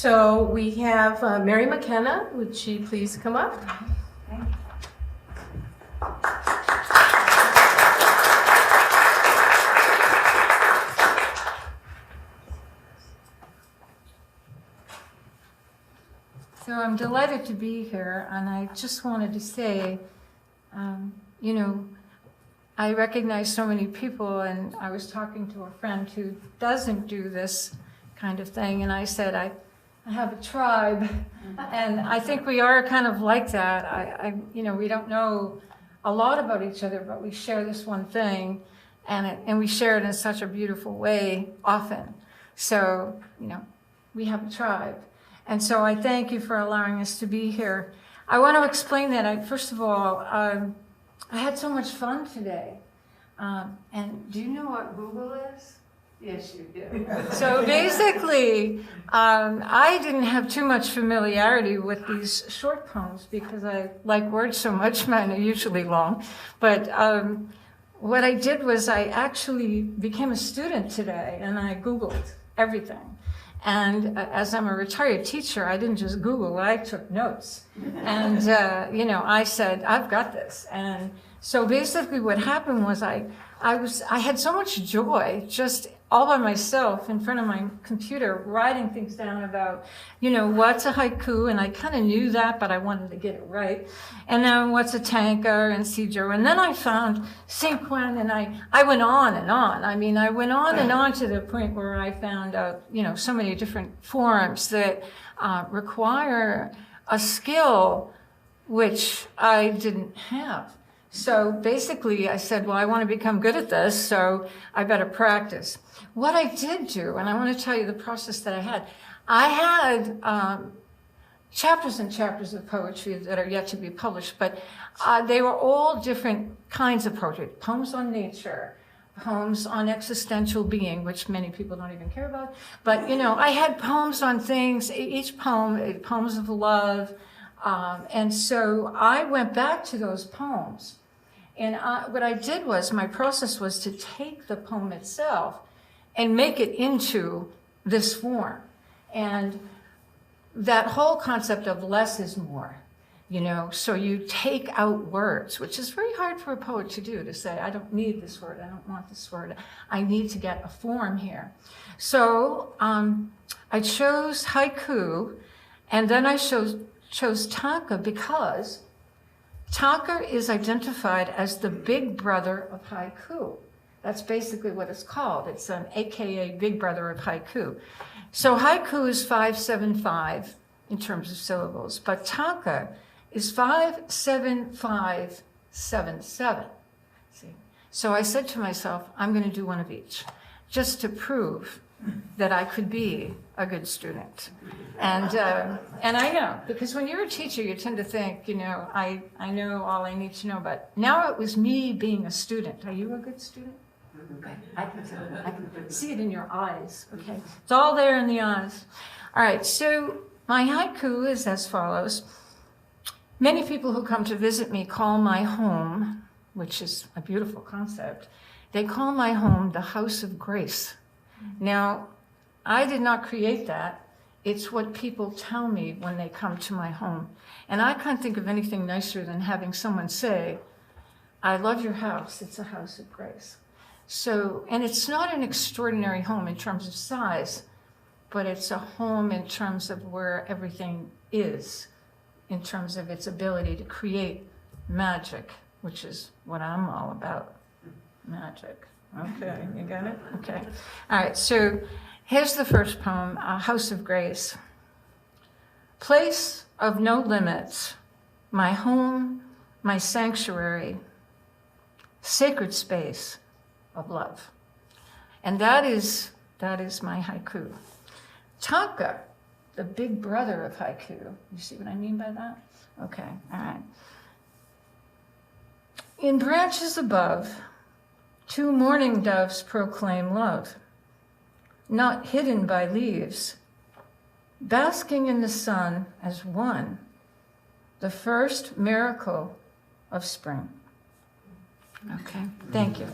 So we have Mary McKenna. Would she please come up? So I'm delighted to be here, and I just wanted to say, you know, I recognize so many people, and I was talking to a friend who doesn't do this kind of thing, and I said, I have a tribe, and I think we are kind of like that. You know, we don't know a lot about each other, but we share this one thing, and we share it in such a beautiful way often. So, you know, we have a tribe. And so I thank you for allowing us to be here. I want to explain that. First of all, I had so much fun today. And do you know what Google is? Yes, you do. So basically, I didn't have too much familiarity with these short poems because I like words so much. Mine are usually long. But what I did was I actually became a student today, and I Googled everything. And as I'm a retired teacher, I didn't just Google, I took notes. And, you know, I said, I've got this. And so basically what happened was I had so much joy just all by myself in front of my computer writing things down about, you know, what's a haiku, and I kind of knew that, but I wanted to get it right. And then what's a tanka and sijo, and then I found Cinquan, and I went on and on. I mean, I went on and on to the point where I found out, you know, so many different forms that require a skill which I didn't have. So basically I said, well, I want to become good at this, so I better practice. What I did do, and I want to tell you the process that I had chapters and chapters of poetry that are yet to be published, but they were all different kinds of poetry. Poems on nature, poems on existential being, which many people don't even care about. But, you know, I had poems on things, each poem, poems of love. And so I went back to those poems. And what I did was, my process was to take the poem itself and make it into this form. And that whole concept of less is more, you know, so you take out words, which is very hard for a poet to do, to say, I don't need this word, I don't want this word, I need to get a form here. So I chose haiku, and then I chose tanka because tanka is identified as the big brother of haiku. That's basically what it's called. It's an AKA big brother of haiku. So haiku is 575 in terms of syllables, but tanka is 57577. See? So I said to myself, I'm going to do one of each, just to prove that I could be a good student. And I know, because when you're a teacher, you tend to think, you know, I know all I need to know, but now it was me being a student. Are you a good student? Okay. I can see it in your eyes, okay? It's all there in the eyes. All right, so my haiku is as follows. Many people who come to visit me call my home, which is a beautiful concept, they call my home the house of grace. Now, I did not create that. It's what people tell me when they come to my home. And I can't think of anything nicer than having someone say, I love your house, it's a house of grace. So, and it's not an extraordinary home in terms of size, but it's a home in terms of where everything is, in terms of its ability to create magic, which is what I'm all about, magic. Okay, you got it? Okay. All right, so here's the first poem, House of Grace. Place of no limits, my home, my sanctuary, sacred space of love. And that is my haiku. Tanka, the big brother of haiku. You see what I mean by that? Okay, all right. In branches above, two mourning doves proclaim love, not hidden by leaves, basking in the sun as one, the first miracle of spring. Okay, thank you.